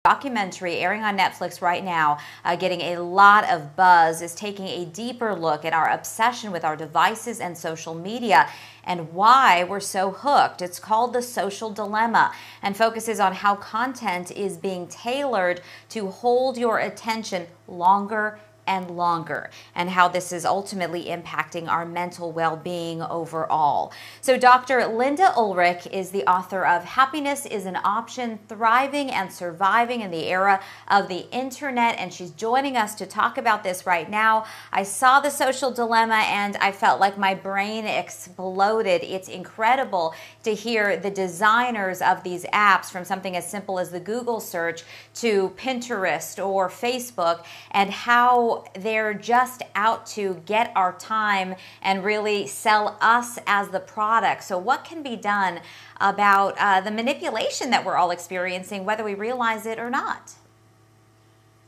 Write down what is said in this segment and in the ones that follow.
Documentary airing on Netflix right now, getting a lot of buzz, is taking a deeper look at our obsession with our devices and social media and why we're so hooked. It's called The Social Dilemma and focuses on how content is being tailored to hold your attention longer and longer, and how this is ultimately impacting our mental well-being overall. So Dr. Lynda Ulrich is the author of Happiness is an Option, Thriving and Surviving in the Era of the Internet, and she's joining us to talk about this right now. I saw The Social Dilemma and I felt like my brain exploded. It's incredible to hear the designers of these apps, from something as simple as the Google search to Pinterest or Facebook, and how they're just out to get our time and really sell us as the product. So what can be done about the manipulation that we're all experiencing, whether we realize it or not?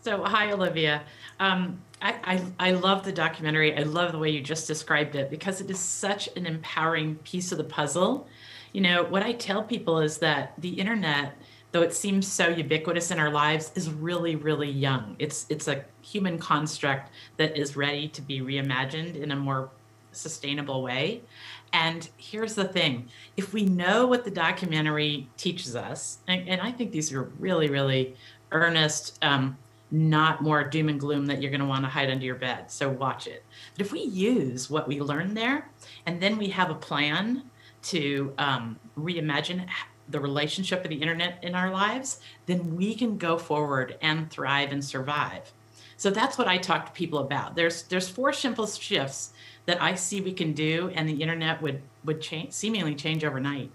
So, hi, Olivia. I love the documentary. I love the way you just described it because it is such an empowering piece of the puzzle. You know, what I tell people is that the internet, though it seems so ubiquitous in our lives, is really, really young. It's a human construct that is ready to be reimagined in a more sustainable way. And here's the thing: if we know what the documentary teaches us, and I think these are really, really earnest, not more doom and gloom that you're going to want to hide under your bed. So watch it. But if we use what we learned there, and then we have a plan to reimagine the relationship of the internet in our lives, then we can go forward and thrive and survive. So that's what I talk to people about. There's four simple shifts that I see we can do, and the internet would seemingly change overnight.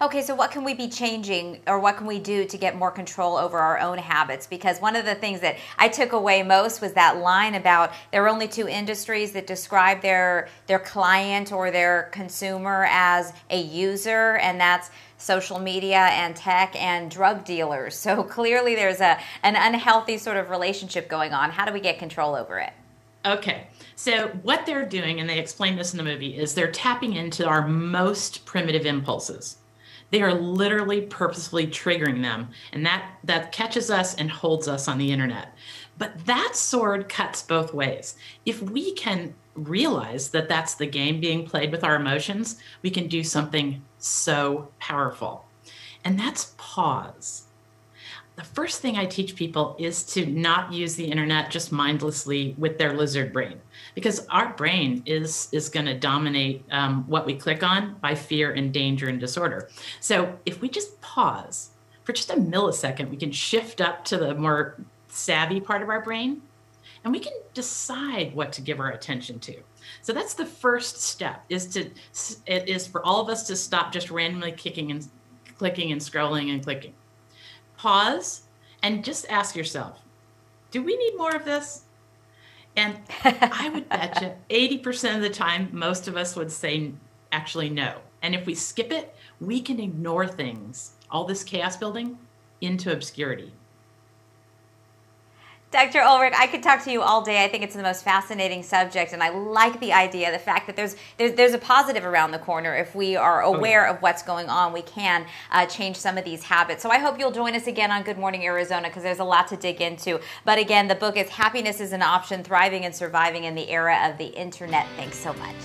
Okay, so what can we be changing, or what can we do to get more control over our own habits? Because one of the things that I took away most was that line about there are only two industries that describe their client or their consumer as a user, and that's social media and tech and drug dealers. So clearly there's an unhealthy sort of relationship going on. How do we get control over it? Okay, so what they're doing, and they explain this in the movie, is they're tapping into our most primitive impulses. They are literally purposefully triggering them, and that catches us and holds us on the internet. But that sword cuts both ways. If we can realize that that's the game being played with our emotions, we can do something so powerful. And that's pause. The first thing I teach people is to not use the internet just mindlessly with their lizard brain, because our brain is going to dominate what we click on by fear and danger and disorder. So if we just pause for just a millisecond, we can shift up to the more savvy part of our brain, and we can decide what to give our attention to. So that's the first step, is for all of us to stop just randomly clicking and scrolling and clicking. Pause and just ask yourself, do we need more of this? And I would bet you 80% of the time, most of us would say actually no. And if we skip it, we can ignore things, all this chaos building, into obscurity. Dr. Ulrich, I could talk to you all day. I think it's the most fascinating subject, and I like the idea, the fact that there's a positive around the corner. If we are aware of what's going on, we can change some of these habits. So I hope you'll join us again on Good Morning Arizona, because there's a lot to dig into. But again, the book is Happiness is an Option, Thriving and Surviving in the Era of the Internet. Thanks so much.